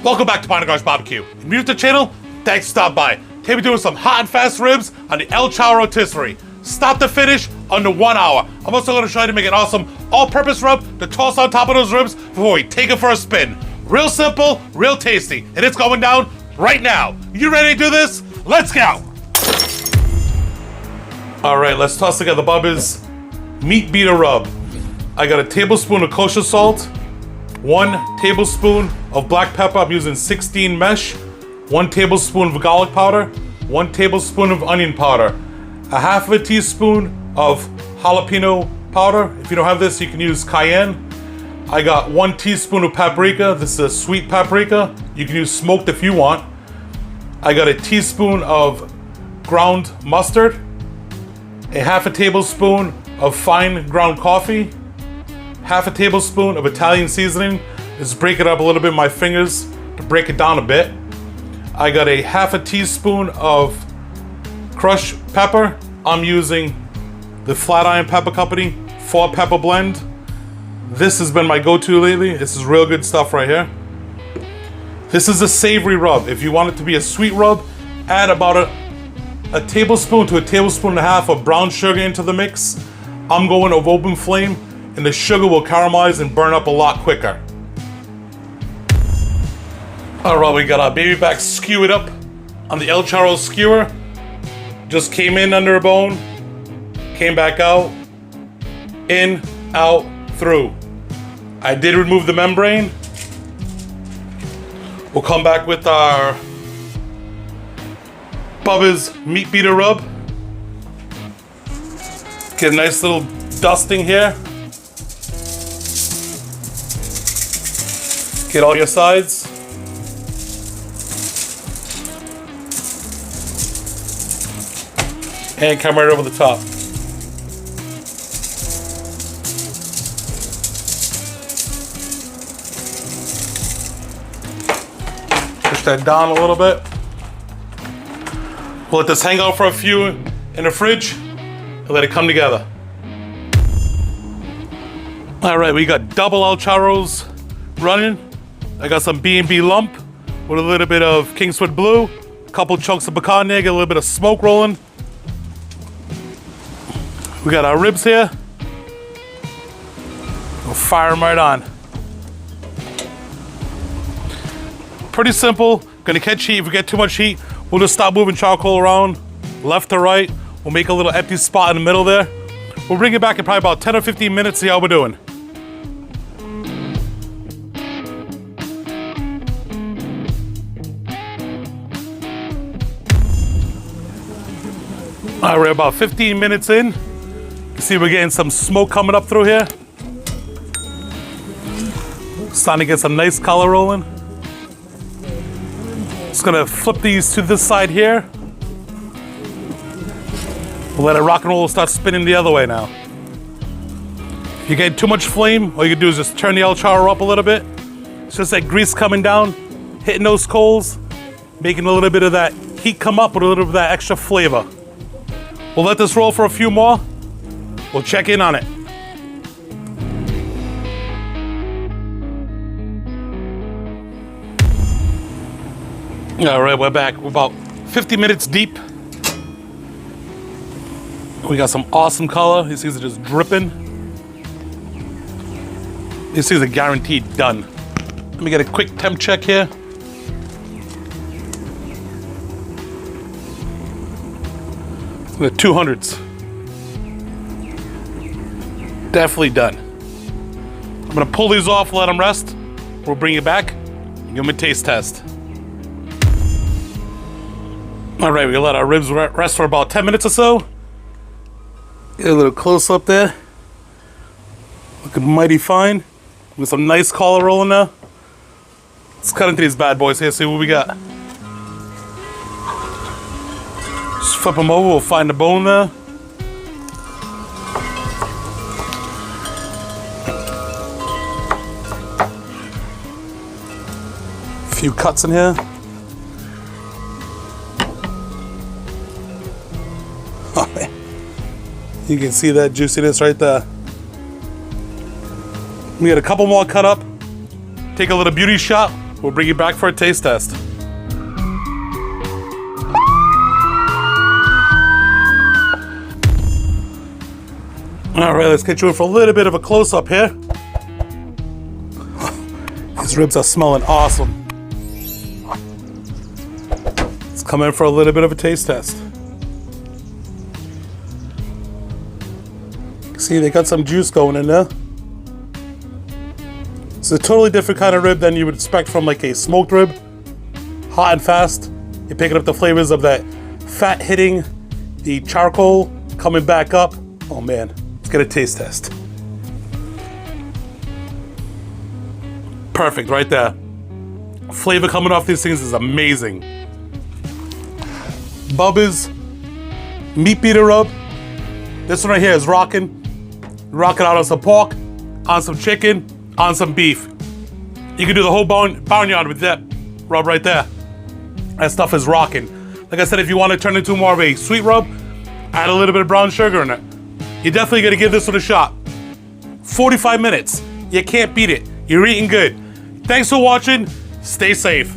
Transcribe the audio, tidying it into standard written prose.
Welcome back to Garage Barbecue. If you're new to the channel, thanks for stopping by. Today we're doing some hot and fast ribs on the El Charro Rotisserie. Stop to finish under 1 hour. I'm also going to show you to make an awesome all-purpose rub to toss on top of those ribs before we take it for a spin. Real simple, real tasty, and it's going down right now. You ready to do this? Let's go! All right, let's toss together Bubba's meat beater rub. I got a tablespoon of kosher salt, 1 tablespoon of black pepper. I'm using 16 mesh, 1 tablespoon of garlic powder, 1 tablespoon of onion powder, a half of a teaspoon of jalapeno powder. If you don't have this, you can use cayenne. I got 1 teaspoon of paprika. This is a sweet paprika. You can use smoked if you want. I got a teaspoon of ground mustard, a half a tablespoon of fine ground coffee, half a tablespoon of Italian seasoning. Just break it up a little bit with my fingers to break it down a bit. I got a half a teaspoon of crushed pepper. I'm using the Flatiron Pepper Company 4-pepper blend. This has been my go-to lately. This is real good stuff right here. This is a savory rub. If you want it to be a sweet rub, add about a tablespoon to a tablespoon and a half of brown sugar into the mix. I'm going over open flame, and the sugar will caramelize and burn up a lot quicker. All right, we got our baby back skewered up on the El Charro skewer. Just came in under a bone, came back out, in, out, through. I did remove the membrane. We'll come back with our Bubba's meat beater rub. Get a nice little dusting here. Get all your sides. And come right over the top. Push that down a little bit. We'll let this hang out for a few in the fridge and let it come together. All right, we got double El Charros running. I got some B&B lump with a little bit of Kingswood Blue, a couple chunks of pecan egg, a little bit of smoke rolling. We got our ribs here. We'll fire them right on. Pretty simple. Gonna catch heat. If we get too much heat, we'll just stop moving charcoal around left to right. We'll make a little empty spot in the middle there. We'll bring it back in probably about 10 or 15 minutes, see how we're doing. All right, we're about 15 minutes in. You see we're getting some smoke coming up through here. Starting to get some nice color rolling. Just gonna flip these to this side here. We'll let it rock and roll, start spinning the other way now. If you get too much flame, all you can do is just turn the El Charro up a little bit. It's just that grease coming down, hitting those coals, making a little bit of that heat come up with a little bit of that extra flavor. We'll let this roll for a few more. We'll check in on it. All right, we're back. We're about 50 minutes deep. We got some awesome color. These things are just dripping. These things are guaranteed done. Let me get a quick temp check here. The 200s. Definitely done. I'm gonna pull these off, let them rest. We'll bring it back and give them a taste test. All right, we'll let our ribs rest for about 10 minutes or so. Get a little close up there. Looking mighty fine. With some nice color rolling now. Let's cut into these bad boys here, see what we got. Just flip them over, we'll find the bone there. A few cuts in here. Oh, man. You can see that juiciness right there. We got a couple more cut up. Take a little beauty shot We'll bring you back for a taste test. All right, let's get you in for a little bit of a close-up here. These ribs are smelling awesome. Let's come in for a little bit of a taste test. See, they got some juice going in there. It's a totally different kind of rib than you would expect from like a smoked rib. Hot and fast. You're picking up the flavors of that fat hitting the charcoal, coming back up. Oh man, let's get a taste test. Perfect, right there. Flavor coming off these things is amazing. Bubba's meat beater rub. This one right here is rocking. Rocking out on some pork, on some chicken, on some beef. You can do the whole barnyard with that rub right there. That stuff is rocking. Like I said, if you want to turn it into more of a sweet rub, add a little bit of brown sugar in it. You're definitely gonna give this one a shot. 45 minutes. You can't beat it. You're eating good. Thanks for watching. Stay safe.